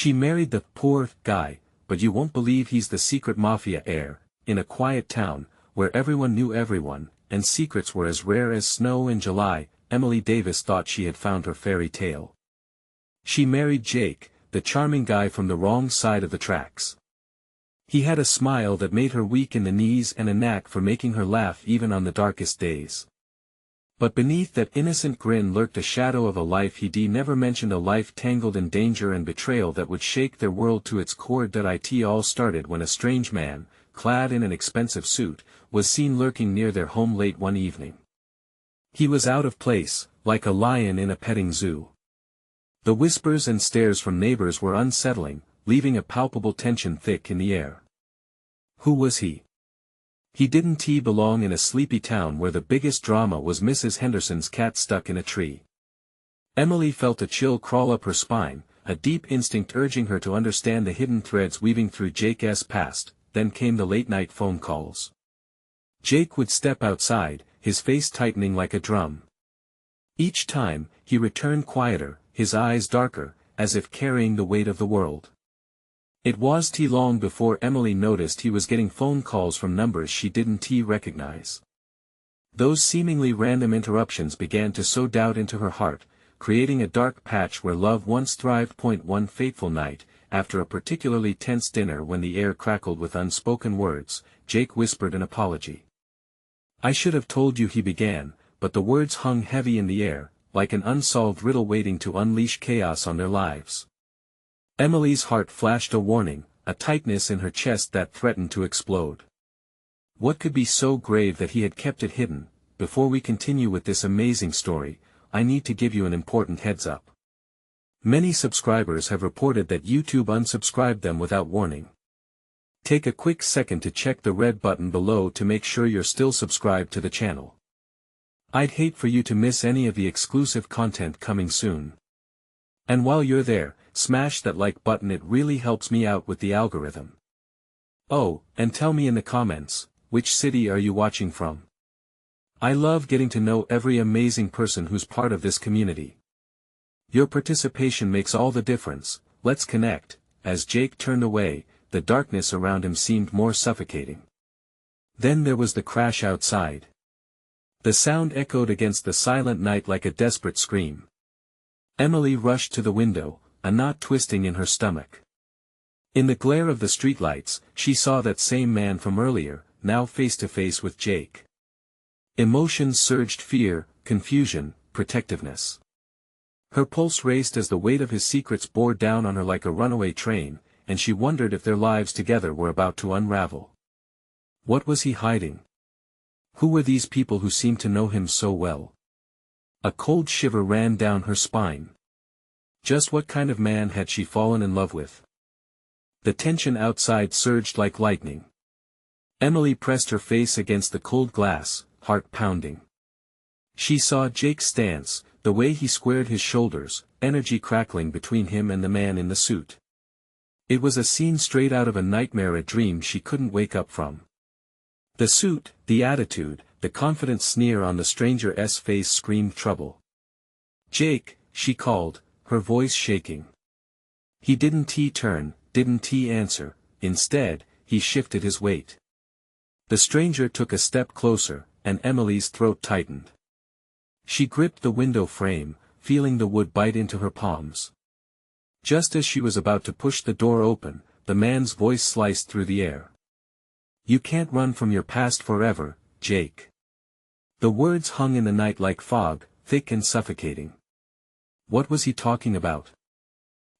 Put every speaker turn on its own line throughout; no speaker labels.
She married the poor guy, but you won't believe he's the secret Mafia Heir, in a quiet town, where everyone knew everyone, and secrets were as rare as snow in July. Emily Davis thought she had found her fairy tale. She married Jake, the charming guy from the wrong side of the tracks. He had a smile that made her weak in the knees and a knack for making her laugh even on the darkest days. But beneath that innocent grin lurked a shadow of a life he'd never mentioned, a life tangled in danger and betrayal that would shake their world to its core. It all started when a strange man, clad in an expensive suit, was seen lurking near their home late one evening. He was out of place, like a lion in a petting zoo. The whispers and stares from neighbors were unsettling, leaving a palpable tension thick in the air. Who was he? He didn't belong in a sleepy town where the biggest drama was Mrs. Henderson's cat stuck in a tree. Emily felt a chill crawl up her spine, a deep instinct urging her to understand the hidden threads weaving through Jake's past. Then came the late-night phone calls. Jake would step outside, his face tightening like a drum. Each time, he returned quieter, his eyes darker, as if carrying the weight of the world. It was long before Emily noticed he was getting phone calls from numbers she didn't recognize. Those seemingly random interruptions began to sow doubt into her heart, creating a dark patch where love once thrived. One fateful night, after a particularly tense dinner when the air crackled with unspoken words, Jake whispered an apology. "I should have told you," he began, but the words hung heavy in the air, like an unsolved riddle waiting to unleash chaos on their lives. Emily's heart flashed a warning, a tightness in her chest that threatened to explode. What could be so grave that he had kept it hidden? Before we continue with this amazing story, I need to give you an important heads up. Many subscribers have reported that YouTube unsubscribed them without warning. Take a quick second to check the red button below to make sure you're still subscribed to the channel. I'd hate for you to miss any of the exclusive content coming soon. And while you're there, smash that like button, it really helps me out with the algorithm. Oh, and tell me in the comments, which city are you watching from? I love getting to know every amazing person who's part of this community. Your participation makes all the difference. Let's connect. As Jake turned away, the darkness around him seemed more suffocating. Then there was the crash outside. The sound echoed against the silent night like a desperate scream. Emily rushed to the window, a knot twisting in her stomach. In the glare of the streetlights, she saw that same man from earlier, now face to face with Jake. Emotions surged: fear, confusion, protectiveness. Her pulse raced as the weight of his secrets bore down on her like a runaway train, and she wondered if their lives together were about to unravel. What was he hiding? Who were these people who seemed to know him so well? A cold shiver ran down her spine. Just what kind of man had she fallen in love with? The tension outside surged like lightning. Emily pressed her face against the cold glass, heart pounding. She saw Jake's stance, the way he squared his shoulders, energy crackling between him and the man in the suit. It was a scene straight out of a nightmare, a dream she couldn't wake up from. The suit, the attitude, the confident sneer on the stranger's face screamed trouble. "Jake," she called, her voice shaking. He didn't turn, didn't answer. Instead, he shifted his weight. The stranger took a step closer, and Emily's throat tightened. She gripped the window frame, feeling the wood bite into her palms. Just as she was about to push the door open, the man's voice sliced through the air. "You can't run from your past forever, Jake." The words hung in the night like fog, thick and suffocating. What was he talking about?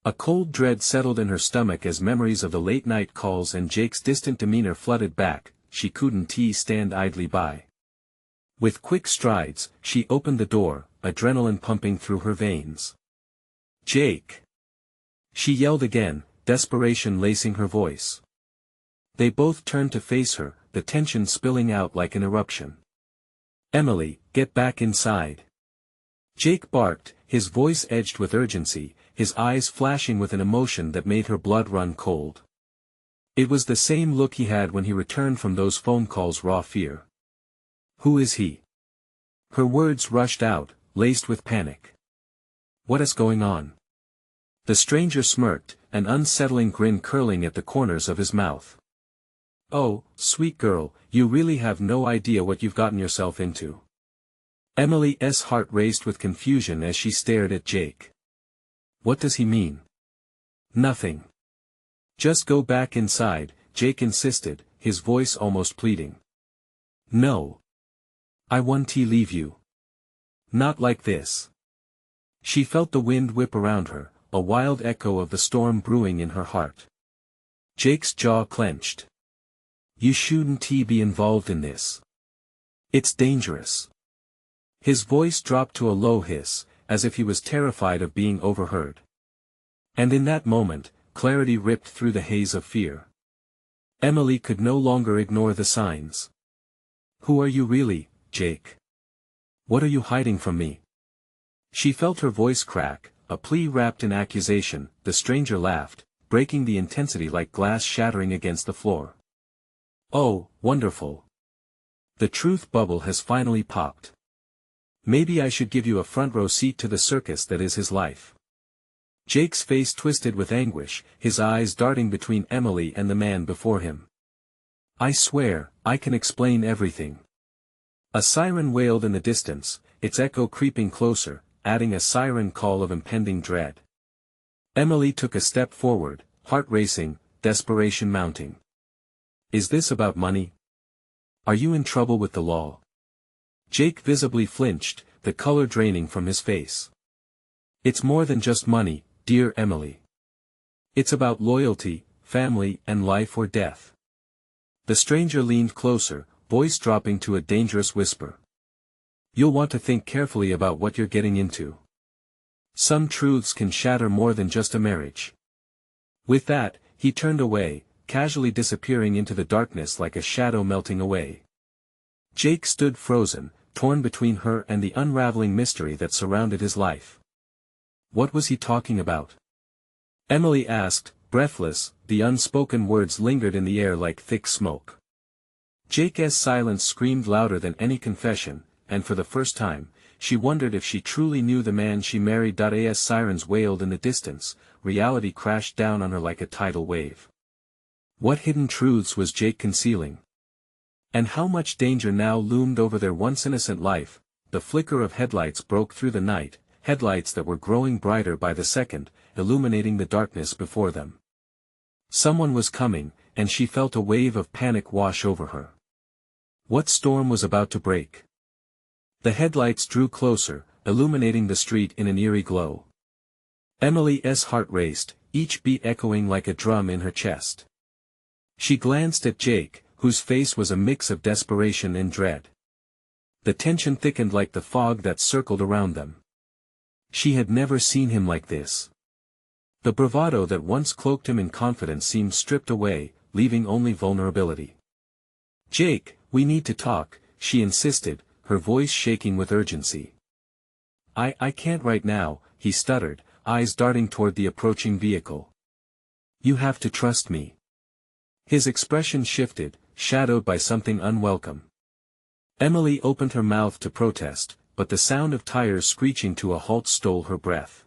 A cold dread settled in her stomach as memories of the late-night calls and Jake's distant demeanor flooded back. She couldn't stand idly by. With quick strides, she opened the door, adrenaline pumping through her veins. "Jake!" she yelled again, desperation lacing her voice. They both turned to face her, the tension spilling out like an eruption. "Emily, get back inside!" Jake barked, his voice edged with urgency, his eyes flashing with an emotion that made her blood run cold. It was the same look he had when he returned from those phone calls, raw fear. "Who is he?" Her words rushed out, laced with panic. "What is going on?" The stranger smirked, an unsettling grin curling at the corners of his mouth. "Oh, sweet girl, you really have no idea what you've gotten yourself into." Emily's heart raced with confusion as she stared at Jake. What does he mean? Nothing. Just go back inside, Jake insisted, his voice almost pleading. No. I want to leave you. Not like this. She felt the wind whip around her, a wild echo of the storm brewing in her heart. Jake's jaw clenched. You shouldn't be involved in this. It's dangerous. His voice dropped to a low hiss, as if he was terrified of being overheard. And in that moment, clarity ripped through the haze of fear. Emily could no longer ignore the signs. Who are you really, Jake? What are you hiding from me? She felt her voice crack, a plea wrapped in accusation. The stranger laughed, breaking the intensity like glass shattering against the floor. Oh, wonderful. The truth bubble has finally popped. Maybe I should give you a front row seat to the circus that is his life. Jake's face twisted with anguish, his eyes darting between Emily and the man before him. I swear, I can explain everything. A siren wailed in the distance, its echo creeping closer, adding a siren call of impending dread. Emily took a step forward, heart racing, desperation mounting. Is this about money? Are you in trouble with the law? Jake visibly flinched, the color draining from his face. It's more than just money, dear Emily. It's about loyalty, family, and life or death. The stranger leaned closer, voice dropping to a dangerous whisper. You'll want to think carefully about what you're getting into. Some truths can shatter more than just a marriage. With that, he turned away, casually disappearing into the darkness like a shadow melting away. Jake stood frozen, torn between her and the unraveling mystery that surrounded his life. What was he talking about? Emily asked, breathless, the unspoken words lingered in the air like thick smoke. Jake's silence screamed louder than any confession, and for the first time, she wondered if she truly knew the man she married. As sirens wailed in the distance, reality crashed down on her like a tidal wave. What hidden truths was Jake concealing? And how much danger now loomed over their once innocent life? The flicker of headlights broke through the night, headlights that were growing brighter by the second, illuminating the darkness before them. Someone was coming, and she felt a wave of panic wash over her. What storm was about to break? The headlights drew closer, illuminating the street in an eerie glow. Emily's heart raced, each beat echoing like a drum in her chest. She glanced at Jake, whose face was a mix of desperation and dread. The tension thickened like the fog that circled around them. She had never seen him like this. The bravado that once cloaked him in confidence seemed stripped away, leaving only vulnerability. Jake, we need to talk, she insisted, her voice shaking with urgency. I can't right now, he stuttered, eyes darting toward the approaching vehicle. You have to trust me. His expression shifted, shadowed by something unwelcome. Emily opened her mouth to protest, but the sound of tires screeching to a halt stole her breath.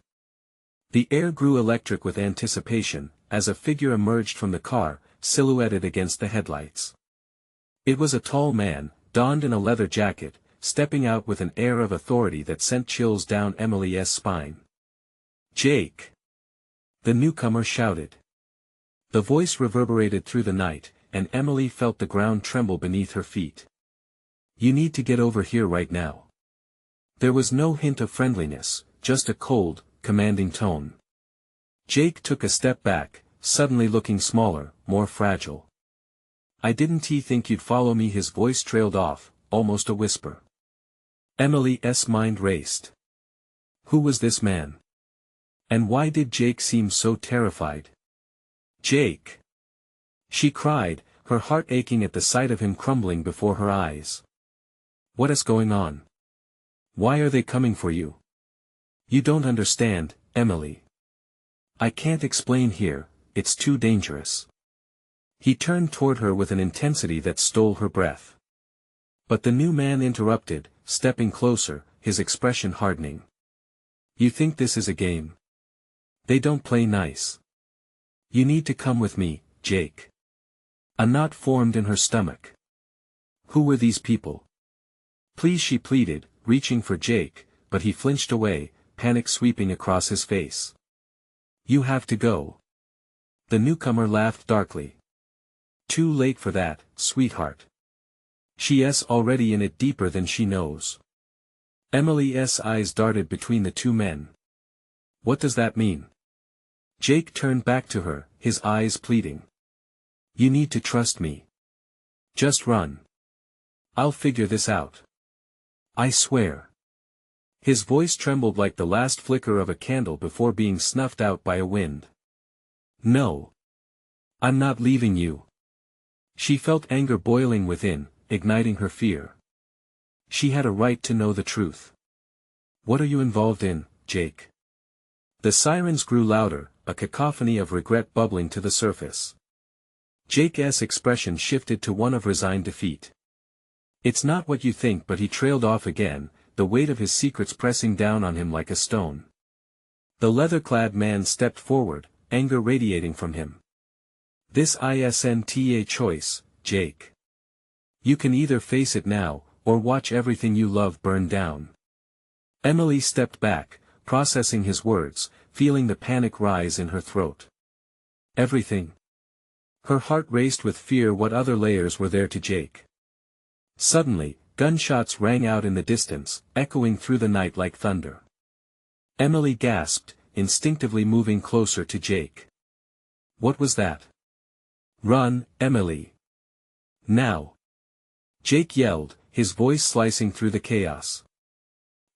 The air grew electric with anticipation, as a figure emerged from the car, silhouetted against the headlights. It was a tall man, donned in a leather jacket, stepping out with an air of authority that sent chills down Emily's spine. Jake! The newcomer shouted. The voice reverberated through the night, and Emily felt the ground tremble beneath her feet. You need to get over here right now. There was no hint of friendliness, just a cold, commanding tone. Jake took a step back, suddenly looking smaller, more fragile. I didn't think you'd follow me. His voice trailed off, almost a whisper. Emily's mind raced. Who was this man? And why did Jake seem so terrified? Jake! She cried, her heart aching at the sight of him crumbling before her eyes. What is going on? Why are they coming for you? You don't understand, Emily. I can't explain here, it's too dangerous. He turned toward her with an intensity that stole her breath. But the new man interrupted, stepping closer, his expression hardening. You think this is a game? They don't play nice. You need to come with me, Jake. A knot formed in her stomach. Who were these people? Please, she pleaded, reaching for Jake, but he flinched away, panic sweeping across his face. You have to go. The newcomer laughed darkly. Too late for that, sweetheart. She's already in it deeper than she knows. Emily's eyes darted between the two men. What does that mean? Jake turned back to her, his eyes pleading. You need to trust me. Just run. I'll figure this out. I swear. His voice trembled like the last flicker of a candle before being snuffed out by a wind. No. I'm not leaving you. She felt anger boiling within, igniting her fear. She had a right to know the truth. What are you involved in, Jake? The sirens grew louder, a cacophony of regret bubbling to the surface. Jake's expression shifted to one of resigned defeat. It's not what you think, but he trailed off again, the weight of his secrets pressing down on him like a stone. The leather-clad man stepped forward, anger radiating from him. This isn't a choice, Jake. You can either face it now, or watch everything you love burn down. Emily stepped back, processing his words, feeling the panic rise in her throat. Everything. Her heart raced with fear. What other layers were there to Jake? Suddenly, gunshots rang out in the distance, echoing through the night like thunder. Emily gasped, instinctively moving closer to Jake. What was that? Run, Emily. Now. Jake yelled, his voice slicing through the chaos.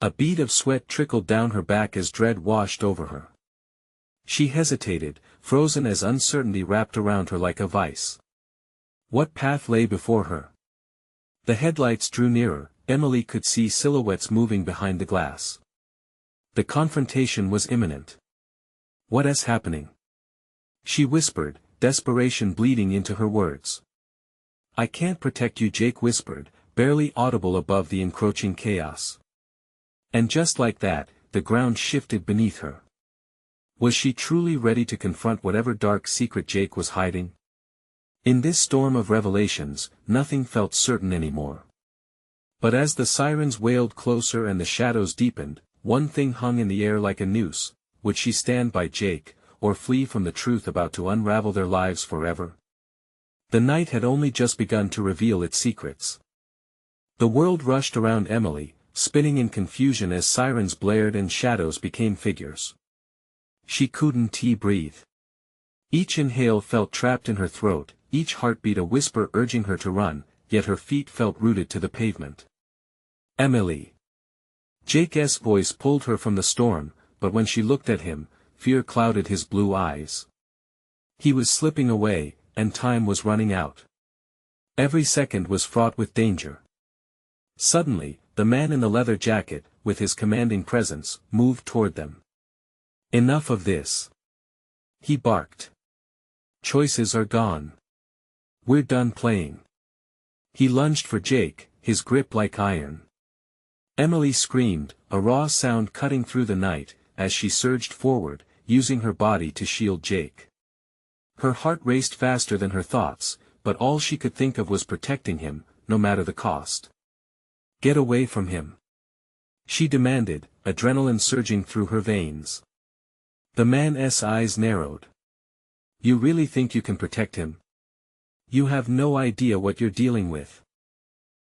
A bead of sweat trickled down her back as dread washed over her. She hesitated, frozen as uncertainty wrapped around her like a vice. What path lay before her? The headlights drew nearer. Emily could see silhouettes moving behind the glass. The confrontation was imminent. What is happening? She whispered, desperation bleeding into her words. I can't protect you, Jake whispered, barely audible above the encroaching chaos. And just like that, the ground shifted beneath her. Was she truly ready to confront whatever dark secret Jake was hiding? In this storm of revelations, nothing felt certain anymore. But as the sirens wailed closer and the shadows deepened, one thing hung in the air like a noose. Would she stand by Jake, or flee from the truth about to unravel their lives forever? The night had only just begun to reveal its secrets. The world rushed around Emily, spinning in confusion as sirens blared and shadows became figures. She couldn't breathe. Each inhale felt trapped in her throat, each heartbeat a whisper urging her to run, yet her feet felt rooted to the pavement. Emily. Jake's voice pulled her from the storm, but when she looked at him, fear clouded his blue eyes. He was slipping away, and time was running out. Every second was fraught with danger. Suddenly, the man in the leather jacket, with his commanding presence, moved toward them. Enough of this. He barked. Choices are gone. We're done playing. He lunged for Jake, his grip like iron. Emily screamed, a raw sound cutting through the night, as she surged forward, using her body to shield Jake. Her heart raced faster than her thoughts, but all she could think of was protecting him, no matter the cost. Get away from him. She demanded, adrenaline surging through her veins. The man's eyes narrowed. You really think you can protect him? You have no idea what you're dealing with.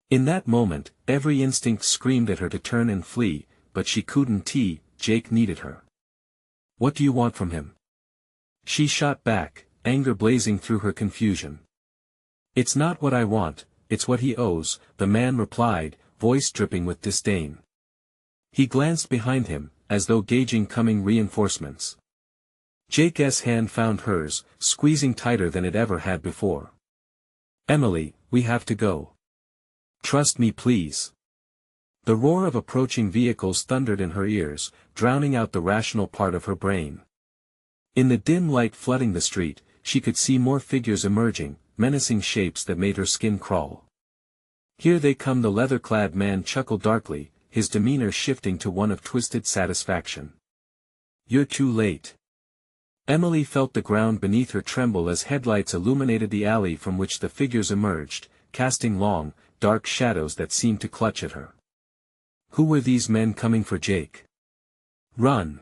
In that moment, every instinct screamed at her to turn and flee, but she couldn't. Jake needed her. What do you want from him? She shot back, anger blazing through her confusion. It's not what I want, it's what he owes, the man replied, voice dripping with disdain. He glanced behind him, as though gauging coming reinforcements. Jake's hand found hers, squeezing tighter than it ever had before. Emily, we have to go. Trust me, please. The roar of approaching vehicles thundered in her ears, drowning out the rational part of her brain. In the dim light flooding the street, she could see more figures emerging, menacing shapes that made her skin crawl. Here they come, the leather-clad man chuckled darkly, his demeanor shifting to one of twisted satisfaction. You're too late. Emily felt the ground beneath her tremble as headlights illuminated the alley from which the figures emerged, casting long, dark shadows that seemed to clutch at her. Who were these men coming for Jake? Run!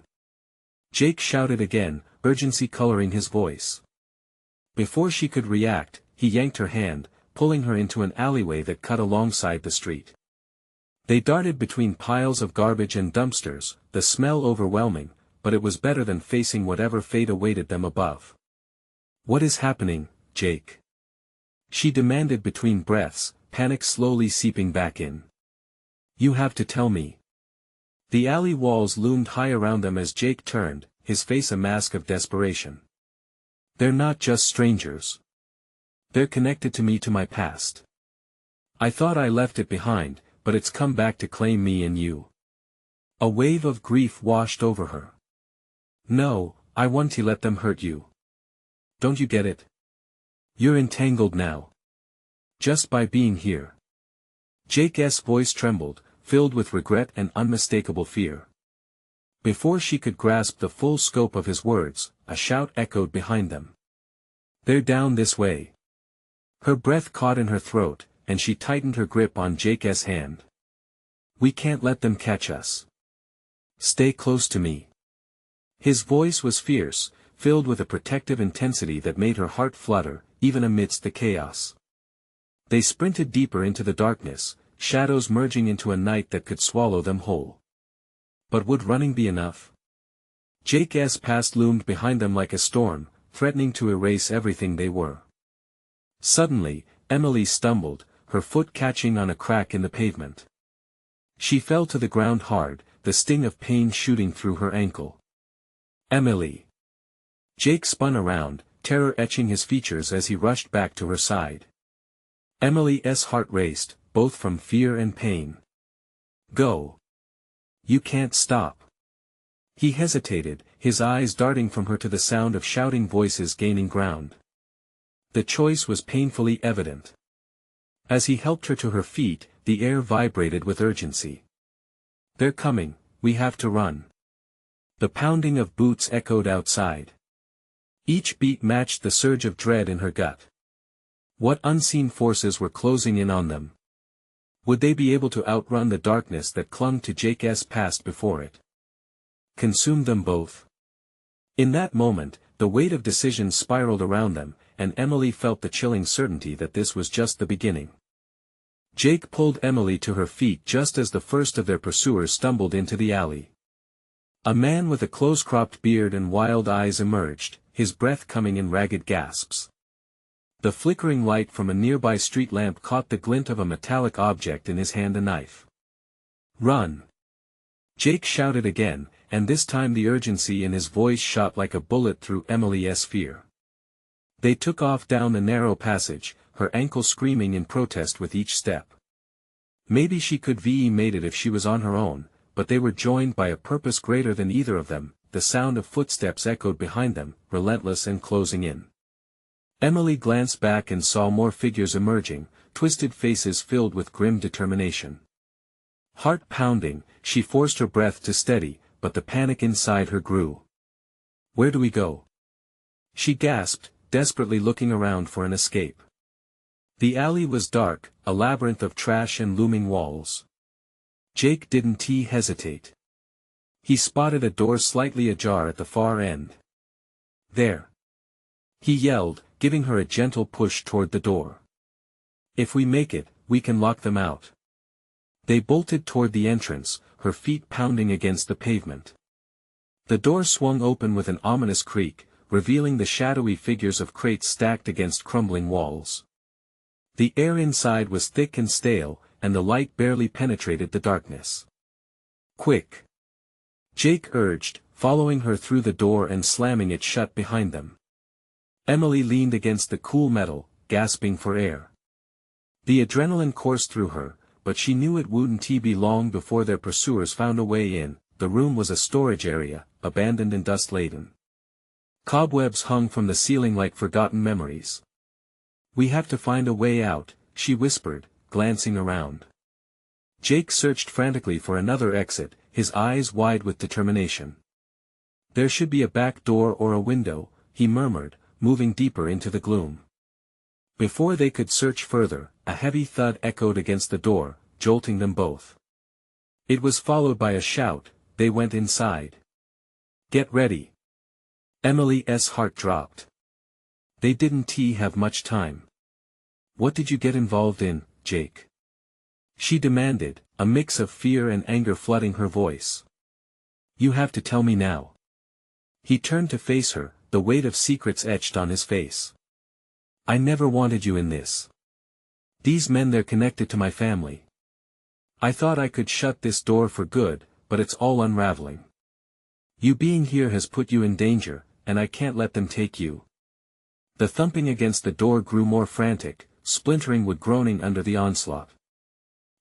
Jake shouted again, urgency coloring his voice. Before she could react, he yanked her hand, pulling her into an alleyway that cut alongside the street. They darted between piles of garbage and dumpsters, the smell overwhelming, but it was better than facing whatever fate awaited them above. What is happening, Jake? She demanded between breaths, panic slowly seeping back in. You have to tell me. The alley walls loomed high around them as Jake turned, his face a mask of desperation. They're not just strangers. They're connected to my past. I thought I left it behind, but it's come back to claim me and you. A wave of grief washed over her. No, I want to let them hurt you. Don't you get it? You're entangled now. Just by being here. Jake's voice trembled, filled with regret and unmistakable fear. Before she could grasp the full scope of his words, a shout echoed behind them. They're down this way. Her breath caught in her throat, and she tightened her grip on Jake's hand. We can't let them catch us. Stay close to me. His voice was fierce, filled with a protective intensity that made her heart flutter, even amidst the chaos. They sprinted deeper into the darkness, shadows merging into a night that could swallow them whole. But would running be enough? Jake's past loomed behind them like a storm, threatening to erase everything they were. Suddenly, Emily stumbled, her foot catching on a crack in the pavement. She fell to the ground hard, the sting of pain shooting through her ankle. Emily! Jake spun around, terror etching his features as he rushed back to her side. Emily's heart raced, both from fear and pain. Go! You can't stop. He hesitated, his eyes darting from her to the sound of shouting voices gaining ground. The choice was painfully evident. As he helped her to her feet, the air vibrated with urgency. They're coming, we have to run. The pounding of boots echoed outside. Each beat matched the surge of dread in her gut. What unseen forces were closing in on them? Would they be able to outrun the darkness that clung to Jake's past before it? Consume them both? In that moment, the weight of decision spiraled around them, and Emily felt the chilling certainty that this was just the beginning. Jake pulled Emily to her feet just as the first of their pursuers stumbled into the alley. A man with a close-cropped beard and wild eyes emerged, his breath coming in ragged gasps. The flickering light from a nearby street lamp caught the glint of a metallic object in his hand, a knife. Run! Jake shouted again, and this time the urgency in his voice shot like a bullet through Emily's fear. They took off down the narrow passage, her ankle screaming in protest with each step. Maybe she could have made it if she was on her own, but they were joined by a purpose greater than either of them. The sound of footsteps echoed behind them, relentless and closing in. Emily glanced back and saw more figures emerging, twisted faces filled with grim determination. Heart pounding, she forced her breath to steady, but the panic inside her grew. Where do we go? She gasped, desperately looking around for an escape. The alley was dark, a labyrinth of trash and looming walls. Jake didn't hesitate. He spotted a door slightly ajar at the far end. There! He yelled, giving her a gentle push toward the door. If we make it, we can lock them out. They bolted toward the entrance, her feet pounding against the pavement. The door swung open with an ominous creak, revealing the shadowy figures of crates stacked against crumbling walls. The air inside was thick and stale, and the light barely penetrated the darkness. Quick! Jake urged, following her through the door and slamming it shut behind them. Emily leaned against the cool metal, gasping for air. The adrenaline coursed through her, but she knew it wouldn't be long before their pursuers found a way in. The room was a storage area, abandoned and dust-laden. Cobwebs hung from the ceiling like forgotten memories. We have to find a way out, she whispered, glancing around. Jake searched frantically for another exit, his eyes wide with determination. There should be a back door or a window, he murmured, moving deeper into the gloom. Before they could search further, a heavy thud echoed against the door, jolting them both. It was followed by a shout. They went inside. "Get ready." Emily's heart dropped. They didn't have much time. "What did you get involved in, Jake?" she demanded, a mix of fear and anger flooding her voice. "You have to tell me now." He turned to face her, the weight of secrets etched on his face. "I never wanted you in this. These men, they're connected to my family. I thought I could shut this door for good, but it's all unraveling. You being here has put you in danger, and I can't let them take you." The thumping against the door grew more frantic, splintering wood groaning under the onslaught.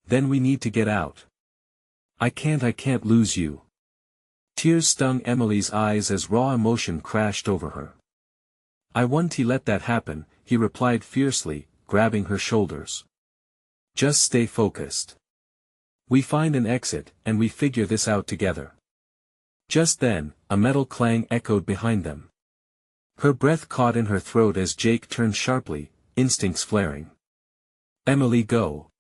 "Then we need to get out. I can't lose you." Tears stung Emily's eyes as raw emotion crashed over her. "I won't let that happen," he replied fiercely, grabbing her shoulders. "Just stay focused. We find an exit, and we figure this out together." Just then, a metal clang echoed behind them. Her breath caught in her throat as Jake turned sharply, instincts flaring. "Emily, go!"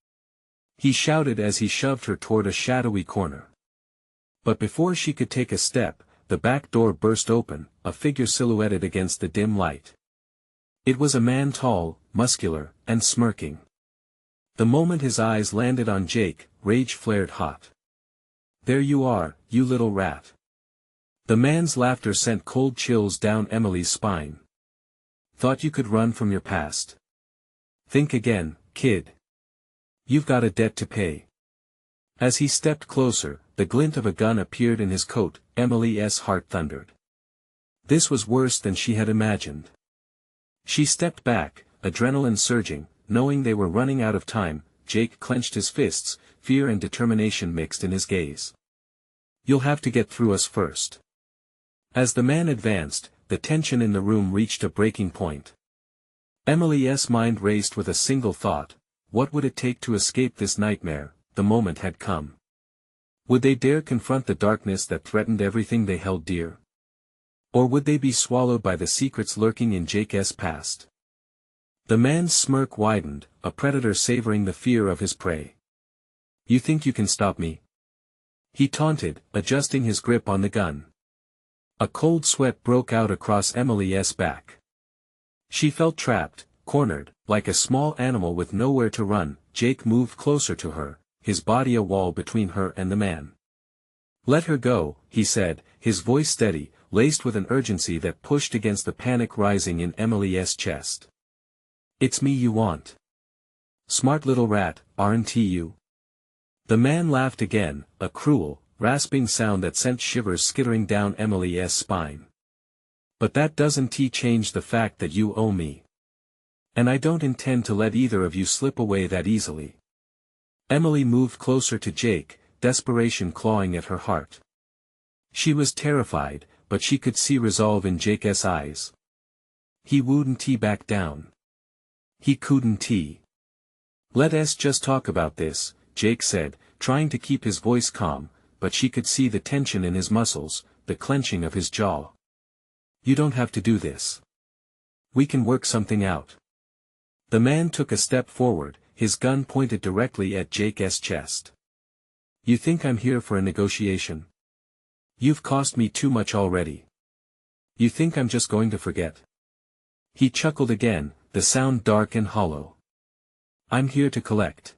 he shouted as he shoved her toward a shadowy corner. But before she could take a step, the back door burst open, a figure silhouetted against the dim light. It was a man, tall, muscular, and smirking. The moment his eyes landed on Jake, rage flared hot. "There you are, you little rat." The man's laughter sent cold chills down Emily's spine. "Thought you could run from your past? Think again, kid. You've got a debt to pay." As he stepped closer, the glint of a gun appeared in his coat. Emily's heart thundered. This was worse than she had imagined. She stepped back, adrenaline surging, knowing they were running out of time. Jake clenched his fists, fear and determination mixed in his gaze. "You'll have to get through us first." As the man advanced, the tension in the room reached a breaking point. Emily's mind raced with a single thought: what would it take to escape this nightmare? The moment had come. Would they dare confront the darkness that threatened everything they held dear? Or would they be swallowed by the secrets lurking in Jake's past? The man's smirk widened, a predator savoring the fear of his prey. "You think you can stop me?" he taunted, adjusting his grip on the gun. A cold sweat broke out across Emily's back. She felt trapped, cornered, like a small animal with nowhere to run. Jake moved closer to her, his body a wall between her and the man. "Let her go," he said, his voice steady, laced with an urgency that pushed against the panic rising in Emily's chest. "It's me you want. Smart little rat, aren't you?" The man laughed again, a cruel, rasping sound that sent shivers skittering down Emily's spine. "But that doesn't change the fact that you owe me. And I don't intend to let either of you slip away that easily." Emily moved closer to Jake, desperation clawing at her heart. She was terrified, but she could see resolve in Jake's eyes. He wouldn't back down. He couldn't. "Let us just talk about this," Jake said, trying to keep his voice calm, but she could see the tension in his muscles, the clenching of his jaw. "You don't have to do this. We can work something out." The man took a step forward, his gun pointed directly at Jake's chest. "You think I'm here for a negotiation? You've cost me too much already. You think I'm just going to forget?" He chuckled again, the sound dark and hollow. "I'm here to collect."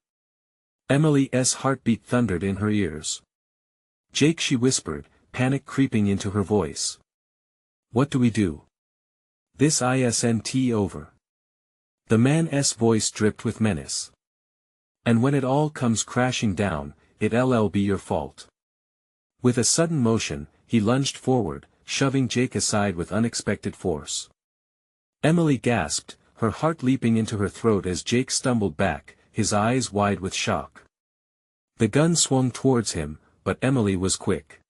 Emily's heartbeat thundered in her ears. "Jake," she whispered, panic creeping into her voice. "What do we do? This isn't over." The man's voice dripped with menace. "And when it all comes crashing down, it'll be your fault." With a sudden motion, he lunged forward, shoving Jake aside with unexpected force. Emily gasped, her heart leaping into her throat as Jake stumbled back, his eyes wide with shock. The gun swung towards him, but Emily was quick.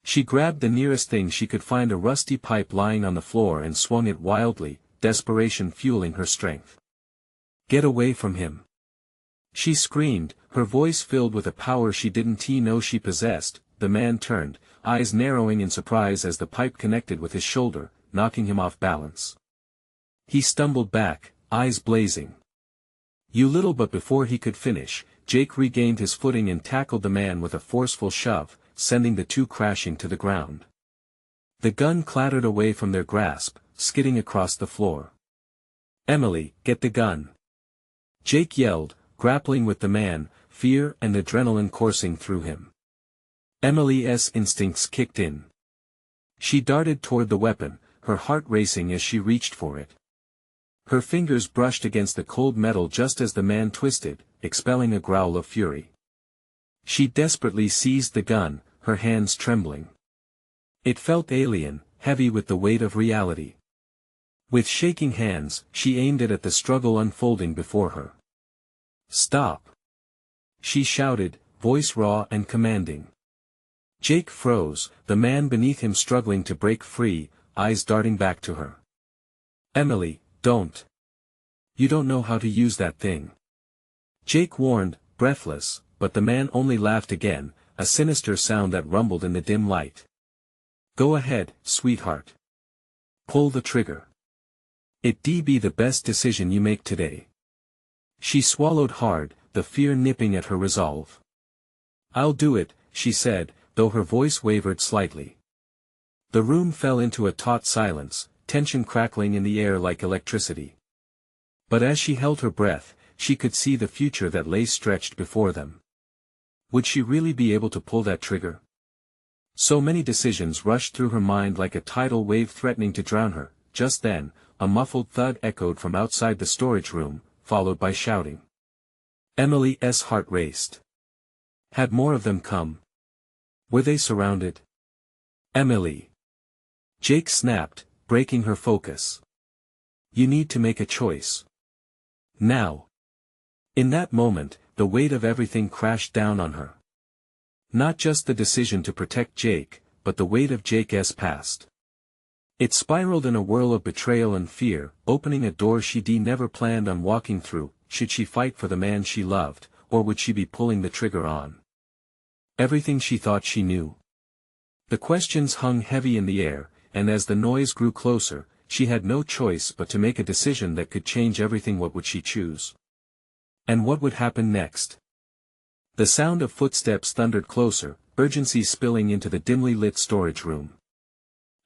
She grabbed the nearest thing she could find, a rusty pipe lying on the floor, and swung it wildly, desperation fueling her strength. "Get away from him!" she screamed, her voice filled with a power she didn't know she possessed. the man turned, eyes narrowing in surprise as the pipe connected with his shoulder, knocking him off balance. He stumbled back, eyes blazing. "You little," but before he could finish, Jake regained his footing and tackled the man with a forceful shove, sending the two crashing to the ground. The gun clattered away from their grasp, skidding across the floor. "Emily, get the gun!" Jake yelled, grappling with the man, fear and adrenaline coursing through him. Emily's instincts kicked in. She darted toward the weapon, her heart racing as she reached for it. Her fingers brushed against the cold metal just as the man twisted, expelling a growl of fury. She desperately seized the gun, her hands trembling. It felt alien, heavy with the weight of reality. With shaking hands, she aimed it at the struggle unfolding before her. "Stop!" she shouted, voice raw and commanding. Jake froze, the man beneath him struggling to break free, eyes darting back to her. "Emily, don't. You don't know how to use that thing." Jake warned, breathless, but the man only laughed again, a sinister sound that rumbled in the dim light. "Go ahead, sweetheart. Pull the trigger. It'd be the best decision you make today." She swallowed hard, the fear nipping at her resolve. "I'll do it," she said, though her voice wavered slightly. The room fell into a taut silence, tension crackling in the air like electricity. But as she held her breath, she could see the future that lay stretched before them. Would she really be able to pull that trigger? So many decisions rushed through her mind like a tidal wave threatening to drown her. Just then, a muffled thud echoed from outside the storage room, followed by shouting. Emily's heart raced. Had more of them come? Were they surrounded? "Emily!" Jake snapped, breaking her focus. "You need to make a choice. Now." In that moment, the weight of everything crashed down on her. Not just the decision to protect Jake, but the weight of Jake's past. It spiraled in a whirl of betrayal and fear, opening a door she'd never planned on walking through. Should she fight for the man she loved, or would she be pulling the trigger on everything she thought she knew? The questions hung heavy in the air, and as the noise grew closer, she had no choice but to make a decision that could change everything. What would she choose? And what would happen next? The sound of footsteps thundered closer, urgency spilling into the dimly lit storage room.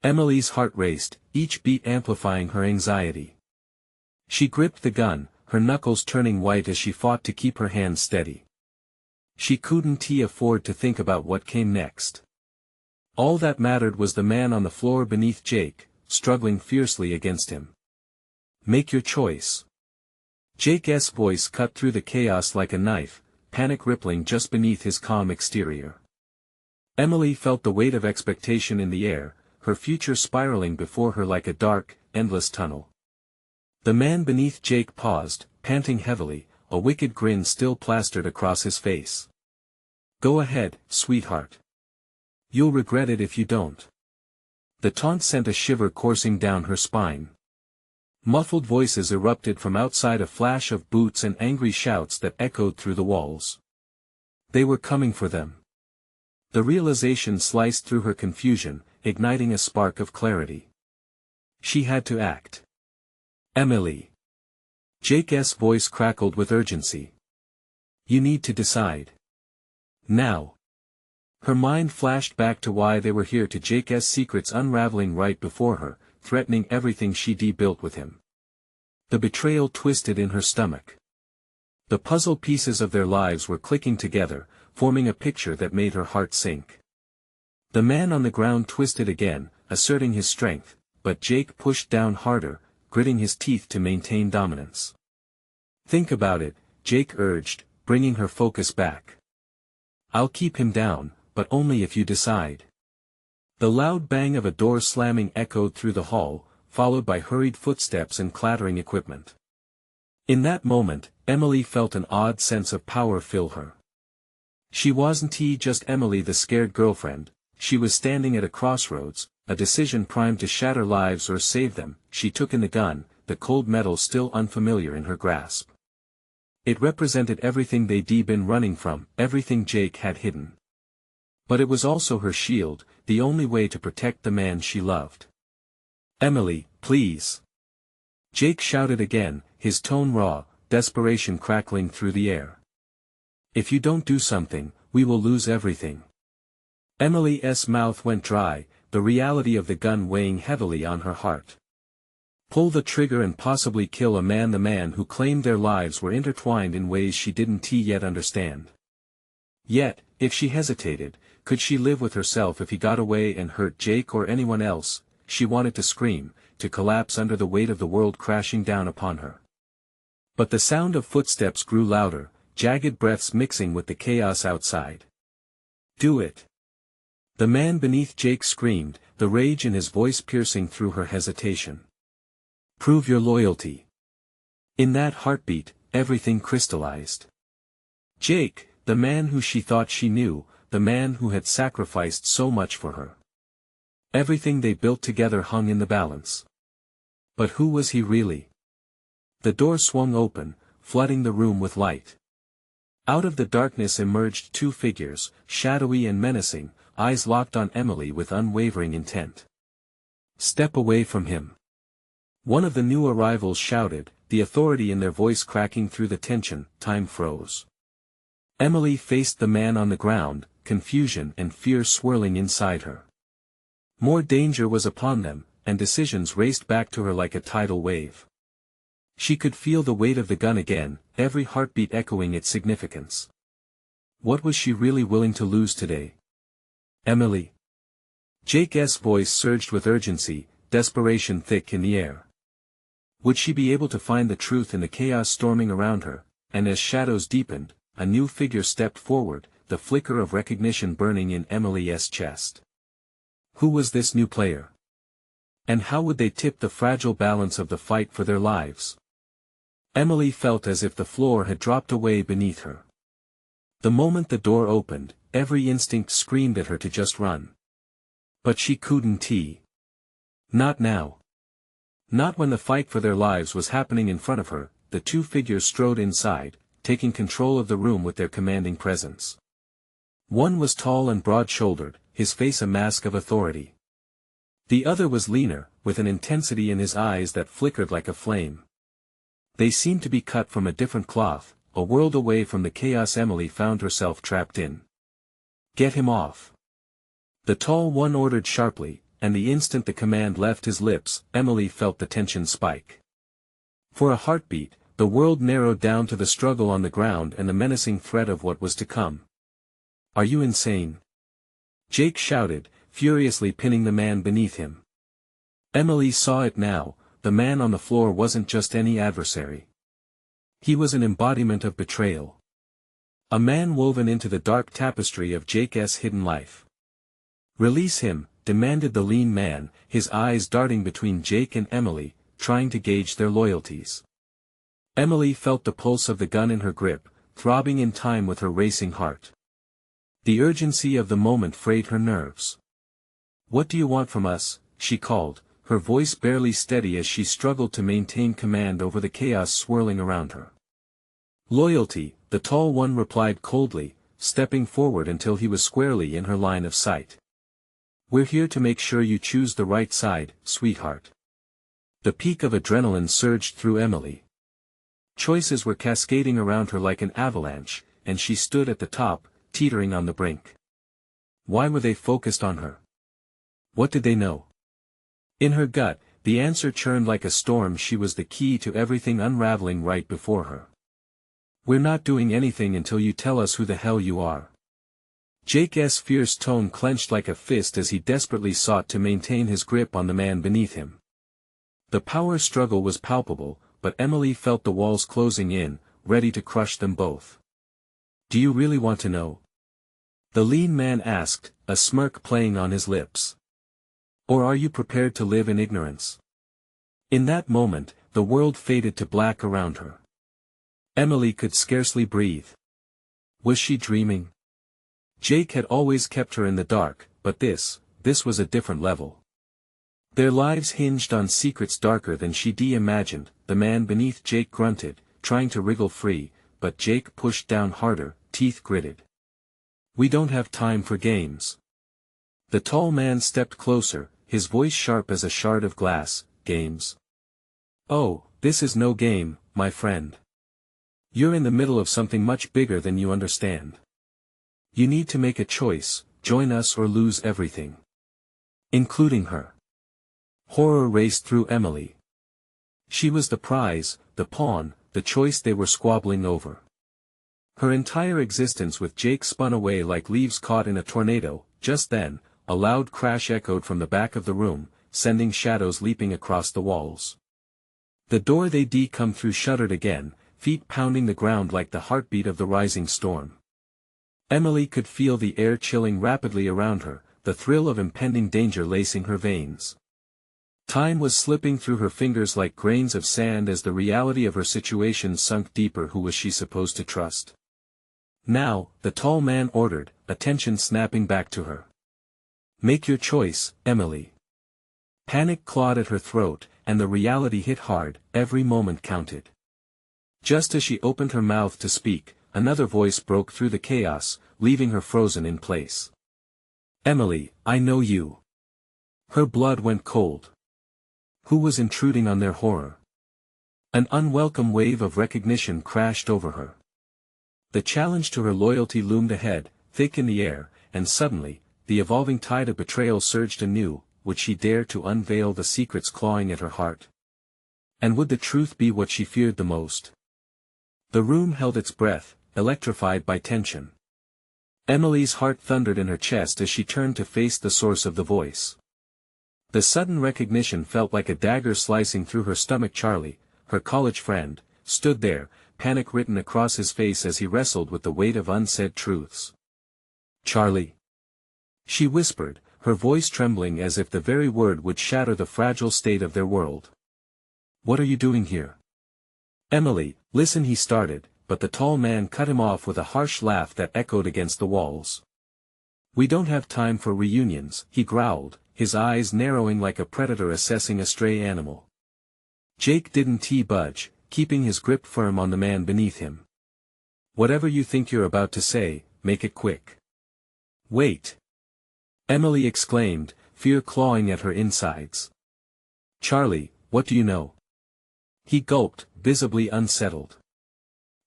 Emily's heart raced, each beat amplifying her anxiety. She gripped the gun, her knuckles turning white as she fought to keep her hands steady. She couldn't afford to think about what came next. All that mattered was the man on the floor beneath Jake, struggling fiercely against him. "Make your choice." Jake's voice cut through the chaos like a knife, panic rippling just beneath his calm exterior. Emily felt the weight of expectation in the air, her future spiraling before her like a dark, endless tunnel. The man beneath Jake paused, panting heavily, a wicked grin still plastered across his face. "Go ahead, sweetheart. You'll regret it if you don't." The taunt sent a shiver coursing down her spine. Muffled voices erupted from outside, a flash of boots and angry shouts that echoed through the walls. They were coming for them. The realization sliced through her confusion, igniting a spark of clarity. She had to act. "Emily." Jake's voice crackled with urgency. "You need to decide. Now." Her mind flashed back to why they were here, to Jake's secrets unraveling right before her, threatening everything she'd built with him. The betrayal twisted in her stomach. The puzzle pieces of their lives were clicking together, forming a picture that made her heart sink. The man on the ground twisted again, asserting his strength, but Jake pushed down harder, gritting his teeth to maintain dominance. "Think about it," Jake urged, bringing her focus back. "I'll keep him down, but only if you decide." The loud bang of a door slamming echoed through the hall, followed by hurried footsteps and clattering equipment. In that moment, Emily felt an odd sense of power fill her. She wasn't just Emily the scared girlfriend, she was standing at a crossroads, a decision primed to shatter lives or save them. She took in the gun, the cold metal still unfamiliar in her grasp. It represented everything they'd been running from, everything Jake had hidden. But it was also her shield, the only way to protect the man she loved. "Emily, please!" Jake shouted again, his tone raw, desperation crackling through the air. "If you don't do something, we will lose everything." Emily's mouth went dry, the reality of the gun weighing heavily on her heart. Pull the trigger and possibly kill a man, the man who claimed their lives were intertwined in ways she didn't yet understand. Yet, if she hesitated, could she live with herself if he got away and hurt Jake or anyone else? She wanted to scream, to collapse under the weight of the world crashing down upon her. But the sound of footsteps grew louder, jagged breaths mixing with the chaos outside. "Do it!" The man beneath Jake screamed, the rage in his voice piercing through her hesitation. "Prove your loyalty." In that heartbeat, everything crystallized. Jake, the man who she thought she knew, the man who had sacrificed so much for her. Everything they built together hung in the balance. But who was he really? The door swung open, flooding the room with light. Out of the darkness emerged two figures, shadowy and menacing, eyes locked on Emily with unwavering intent. "Step away from him!" One of the new arrivals shouted, the authority in their voice cracking through the tension. Time froze. Emily faced the man on the ground, confusion and fear swirling inside her. More danger was upon them, and decisions raced back to her like a tidal wave. She could feel the weight of the gun again, every heartbeat echoing its significance. What was she really willing to lose today? "Emily." Jake's voice surged with urgency, desperation thick in the air. Would she be able to find the truth in the chaos storming around her? And as shadows deepened, a new figure stepped forward, the flicker of recognition burning in Emily's chest. Who was this new player? And how would they tip the fragile balance of the fight for their lives? Emily felt as if the floor had dropped away beneath her. The moment the door opened, every instinct screamed at her to just run. But she couldn't. Not now. Not when the fight for their lives was happening in front of her. The two figures strode inside, taking control of the room with their commanding presence. One was tall and broad-shouldered, his face a mask of authority. The other was leaner, with an intensity in his eyes that flickered like a flame. They seemed to be cut from a different cloth, a world away from the chaos Emily found herself trapped in. "Get him off!" The tall one ordered sharply, and the instant the command left his lips, Emily felt the tension spike. For a heartbeat, the world narrowed down to the struggle on the ground and the menacing threat of what was to come. "Are you insane?" Jake shouted, furiously pinning the man beneath him. Emily saw it now, the man on the floor wasn't just any adversary. He was an embodiment of betrayal. A man woven into the dark tapestry of Jake's hidden life. "Release him," demanded the lean man, his eyes darting between Jake and Emily, trying to gauge their loyalties. Emily felt the pulse of the gun in her grip, throbbing in time with her racing heart. The urgency of the moment frayed her nerves. "What do you want from us?" she called, her voice barely steady as she struggled to maintain command over the chaos swirling around her. "Loyalty," the tall one replied coldly, stepping forward until he was squarely in her line of sight. "We're here to make sure you choose the right side, sweetheart." The peak of adrenaline surged through Emily. Choices were cascading around her like an avalanche, and she stood at the top, teetering on the brink. Why were they focused on her? What did they know? In her gut, the answer churned like a storm. She was the key to everything unraveling right before her. "We're not doing anything until you tell us who the hell you are." Jake's fierce tone clenched like a fist as he desperately sought to maintain his grip on the man beneath him. The power struggle was palpable, but Emily felt the walls closing in, ready to crush them both. "Do you really want to know?" the lean man asked, a smirk playing on his lips. "Or are you prepared to live in ignorance?" In that moment, the world faded to black around her. Emily could scarcely breathe. Was she dreaming? Jake had always kept her in the dark, but this was a different level. Their lives hinged on secrets darker than she'd imagined. The man beneath Jake grunted, trying to wriggle free, but Jake pushed down harder, teeth gritted. We don't have time for games. The tall man stepped closer, his voice sharp as a shard of glass. Games? Oh, this is no game, my friend. You're in the middle of something much bigger than you understand. You need to make a choice, join us or lose everything. Including her. Horror raced through Emily. She was the prize, the pawn, the choice they were squabbling over. Her entire existence with Jake spun away like leaves caught in a tornado. Just then, a loud crash echoed from the back of the room, sending shadows leaping across the walls. The door they'd come through shuddered again, feet pounding the ground like the heartbeat of the rising storm. Emily could feel the air chilling rapidly around her, the thrill of impending danger lacing her veins. Time was slipping through her fingers like grains of sand as the reality of her situation sunk deeper. Who was she supposed to trust? Now, the tall man ordered, attention snapping back to her. Make your choice, Emily. Panic clawed at her throat, and the reality hit hard. Every moment counted. Just as she opened her mouth to speak, another voice broke through the chaos, leaving her frozen in place. Emily, I know you. Her blood went cold. Who was intruding on their horror? An unwelcome wave of recognition crashed over her. The challenge to her loyalty loomed ahead, thick in the air, and suddenly, the evolving tide of betrayal surged anew. Would she dare to unveil the secrets clawing at her heart? And would the truth be what she feared the most? The room held its breath, electrified by tension. Emily's heart thundered in her chest as she turned to face the source of the voice. The sudden recognition felt like a dagger slicing through her stomach. Charlie, her college friend, stood there, panic written across his face as he wrestled with the weight of unsaid truths. Charlie. She whispered, her voice trembling as if the very word would shatter the fragile state of their world. What are you doing here? Emily, listen, he started, but the tall man cut him off with a harsh laugh that echoed against the walls. We don't have time for reunions, he growled, his eyes narrowing like a predator assessing a stray animal. Jake didn't budge, keeping his grip firm on the man beneath him. Whatever you think you're about to say, make it quick. Wait. Emily exclaimed, fear clawing at her insides. Charlie, what do you know? He gulped, visibly unsettled.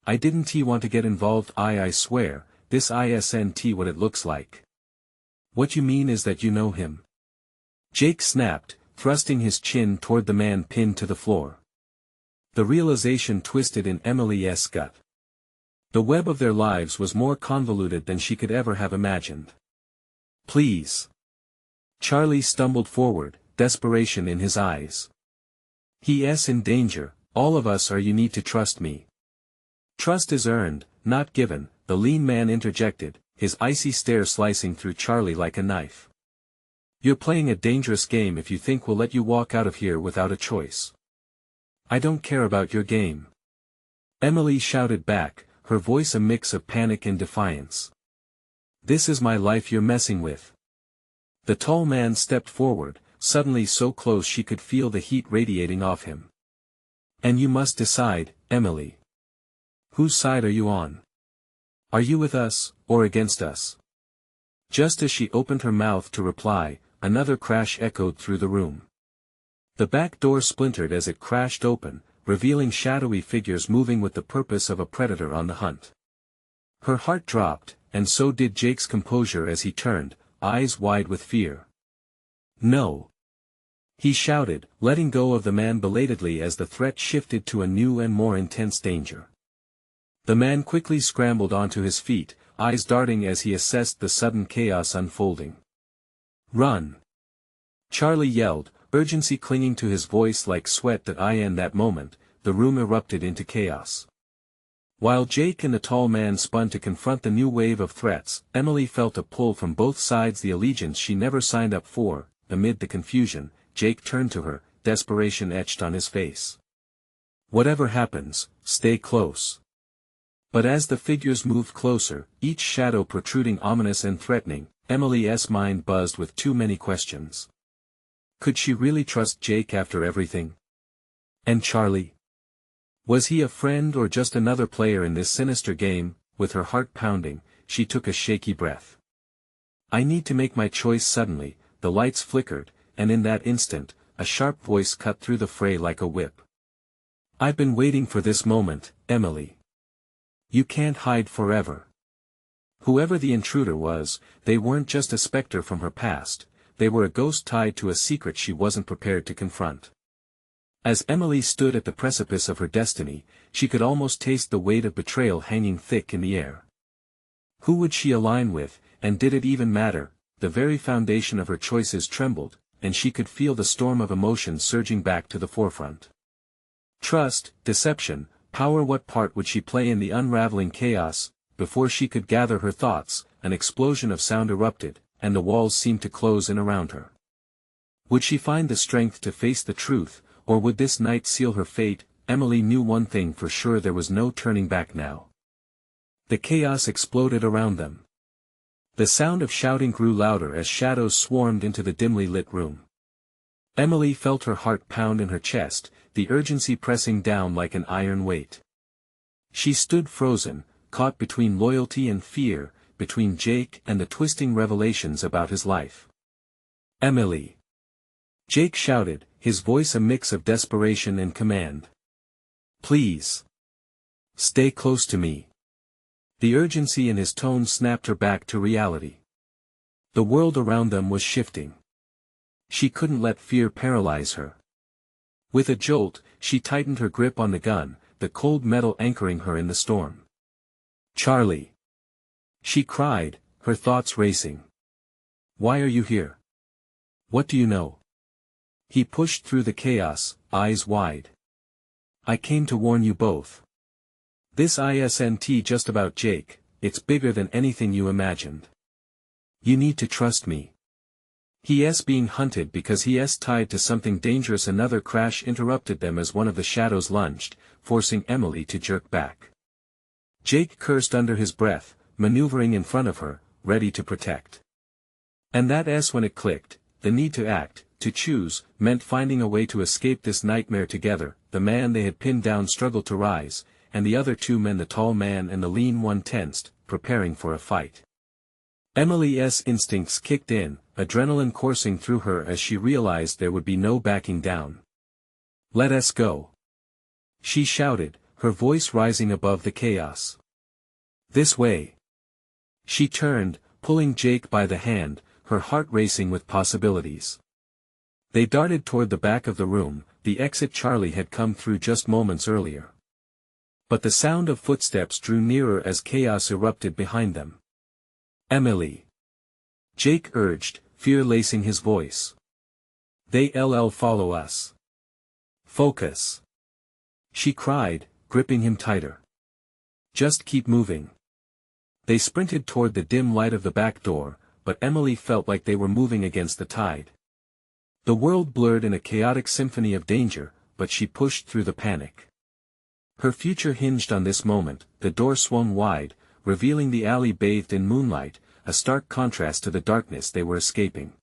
I didn't want to get involved. I swear, this isn't what it looks like. What you mean is that you know him. Jake snapped, thrusting his chin toward the man pinned to the floor. The realization twisted in Emily's gut. The web of their lives was more convoluted than she could ever have imagined. Please. Charlie stumbled forward, desperation in his eyes. He's in danger, all of us are. You need to trust me. Trust is earned, not given, the lean man interjected, his icy stare slicing through Charlie like a knife. You're playing a dangerous game if you think we'll let you walk out of here without a choice. I don't care about your game. Emily shouted back, her voice a mix of panic and defiance. This is my life you're messing with. The tall man stepped forward, suddenly so close she could feel the heat radiating off him. And you must decide, Emily. Whose side are you on? Are you with us, or against us? Just as she opened her mouth to reply, another crash echoed through the room. The back door splintered as it crashed open, revealing shadowy figures moving with the purpose of a predator on the hunt. Her heart dropped, and so did Jake's composure as he turned, eyes wide with fear. No. He shouted, letting go of the man belatedly as the threat shifted to a new and more intense danger. The man quickly scrambled onto his feet, eyes darting as he assessed the sudden chaos unfolding. Run! Charlie yelled, urgency clinging to his voice like sweat. In that moment, the room erupted into chaos. While Jake and the tall man spun to confront the new wave of threats, Emily felt a pull from both sides, the allegiance she never signed up for. Amid the confusion, Jake turned to her, desperation etched on his face. Whatever happens, stay close. But as the figures moved closer, each shadow protruding ominous and threatening, Emily's mind buzzed with too many questions. Could she really trust Jake after everything? And Charlie? Was he a friend or just another player in this sinister game? With her heart pounding, she took a shaky breath. I need to make my choice suddenly. The lights flickered, and in that instant, a sharp voice cut through the fray like a whip. I've been waiting for this moment, Emily. You can't hide forever. Whoever the intruder was, they weren't just a specter from her past, they were a ghost tied to a secret she wasn't prepared to confront. As Emily stood at the precipice of her destiny, she could almost taste the weight of betrayal hanging thick in the air. Who would she align with, and did it even matter? The very foundation of her choices trembled, and she could feel the storm of emotion surging back to the forefront. Trust, deception, power. What part would she play in the unraveling chaos? Before she could gather her thoughts, an explosion of sound erupted, and the walls seemed to close in around her. Would she find the strength to face the truth, or would this night seal her fate? Emily knew one thing for sure: there was no turning back now. The chaos exploded around them. The sound of shouting grew louder as shadows swarmed into the dimly lit room. Emily felt her heart pound in her chest, the urgency pressing down like an iron weight. She stood frozen, caught between loyalty and fear, between Jake and the twisting revelations about his life. Emily! Jake shouted, his voice a mix of desperation and command. Please! Stay close to me. The urgency in his tone snapped her back to reality. The world around them was shifting. She couldn't let fear paralyze her. With a jolt, she tightened her grip on the gun, the cold metal anchoring her in the storm. Charlie! She cried, her thoughts racing. Why are you here? What do you know? He pushed through the chaos, eyes wide. I came to warn you both. This isn't just about Jake, it's bigger than anything you imagined. You need to trust me. He's being hunted because he's tied to something dangerous. Another crash interrupted them as one of the shadows lunged, forcing Emily to jerk back. Jake cursed under his breath, maneuvering in front of her, ready to protect. And that's when it clicked: the need to act, to choose, meant finding a way to escape this nightmare together. The man they had pinned down struggled to rise, and the other two men, the tall man and the lean one, tensed, preparing for a fight. Emily's instincts kicked in, adrenaline coursing through her as she realized there would be no backing down. Let us go! She shouted, her voice rising above the chaos. This way! She turned, pulling Jake by the hand, her heart racing with possibilities. They darted toward the back of the room, the exit Charlie had come through just moments earlier. But the sound of footsteps drew nearer as chaos erupted behind them. Emily! Jake urged, fear lacing his voice. They'll follow us. Focus! She cried, gripping him tighter. Just keep moving. They sprinted toward the dim light of the back door, but Emily felt like they were moving against the tide. The world blurred in a chaotic symphony of danger, but she pushed through the panic. Her future hinged on this moment. The door swung wide, revealing the alley bathed in moonlight, a stark contrast to the darkness they were escaping.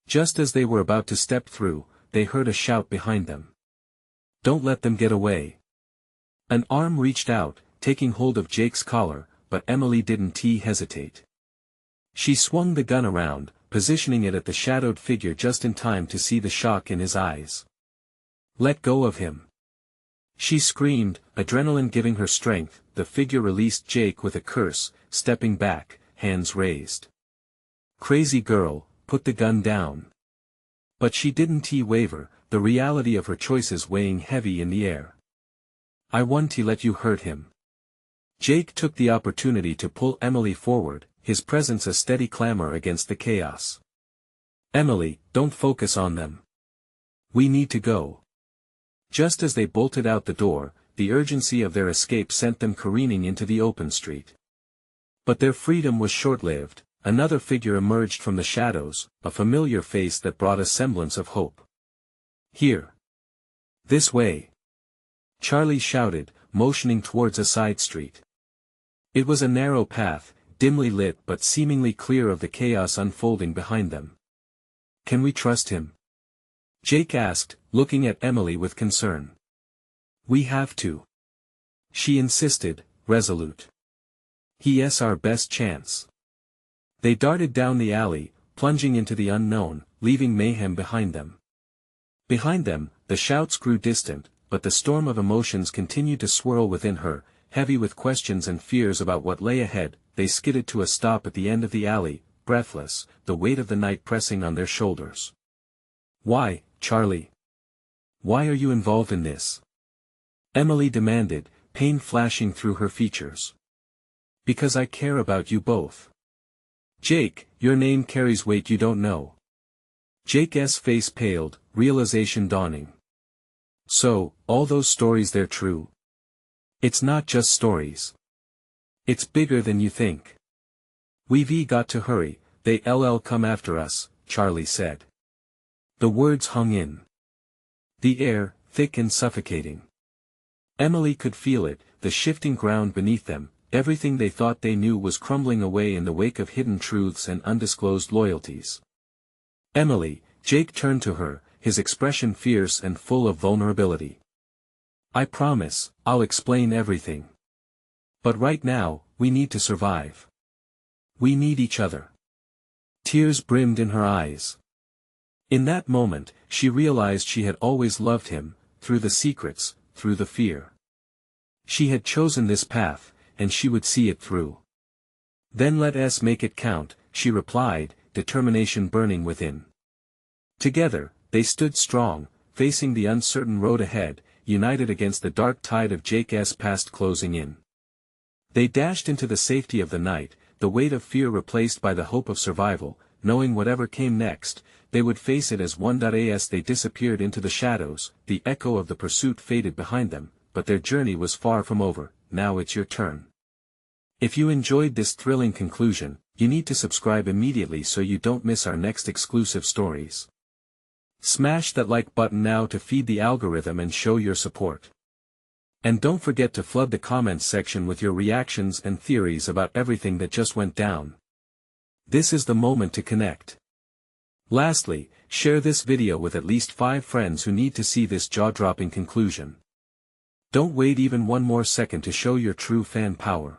Just as they were about to step through, they heard a shout behind them. Don't let them get away. An arm reached out, taking hold of Jake's collar, but Emily didn't hesitate. She swung the gun around, positioning it at the shadowed figure just in time to see the shock in his eyes. Let go of him! She screamed, adrenaline giving her strength. The figure released Jake with a curse, stepping back, hands raised. Crazy girl, put the gun down. But she didn't waver, the reality of her choices weighing heavy in the air. I won't let you hurt him. Jake took the opportunity to pull Emily forward, his presence a steady clamor against the chaos. Emily, don't focus on them. We need to go. Just as they bolted out the door, the urgency of their escape sent them careening into the open street. But their freedom was short-lived. Another figure emerged from the shadows, a familiar face that brought a semblance of hope. Here. This way. Charlie shouted, motioning towards a side street. It was a narrow path, dimly lit but seemingly clear of the chaos unfolding behind them. Can we trust him? Jake asked, looking at Emily with concern. We have to. She insisted, resolute. He's our best chance. They darted down the alley, plunging into the unknown, leaving mayhem behind them. Behind them, the shouts grew distant, but the storm of emotions continued to swirl within her, heavy with questions and fears about what lay ahead. They skidded to a stop at the end of the alley, breathless, the weight of the night pressing on their shoulders. "Why, Charlie? Why are you involved in this?" Emily demanded, pain flashing through her features. "Because I care about you both." "Jake, your name carries weight you don't know." Jake's face paled, realization dawning. "So, all those stories they're true?" "It's not just stories. It's bigger than you think. We've got to hurry, they'll come after us," Charlie said. The words hung in the air, thick and suffocating. Emily could feel it, the shifting ground beneath them. Everything they thought they knew was crumbling away in the wake of hidden truths and undisclosed loyalties. "Emily," Jake turned to her, his expression fierce and full of vulnerability. "I promise, I'll explain everything. But right now, we need to survive. We need each other." Tears brimmed in her eyes. In that moment, she realized she had always loved him, through the secrets, through the fear. She had chosen this path, and she would see it through. "Then let us make it count," she replied, determination burning within. Together, they stood strong, facing the uncertain road ahead, united against the dark tide of Jake's past closing in. They dashed into the safety of the night, the weight of fear replaced by the hope of survival, knowing whatever came next, they would face it as one. As they disappeared into the shadows, the echo of the pursuit faded behind them, but their journey was far from over. Now it's your turn. If you enjoyed this thrilling conclusion, you need to subscribe immediately so you don't miss our next exclusive stories. Smash that like button now to feed the algorithm and show your support. And don't forget to flood the comments section with your reactions and theories about everything that just went down. This is the moment to connect. Lastly, share this video with at least 5 friends who need to see this jaw-dropping conclusion. Don't wait even one more second to show your true fan power.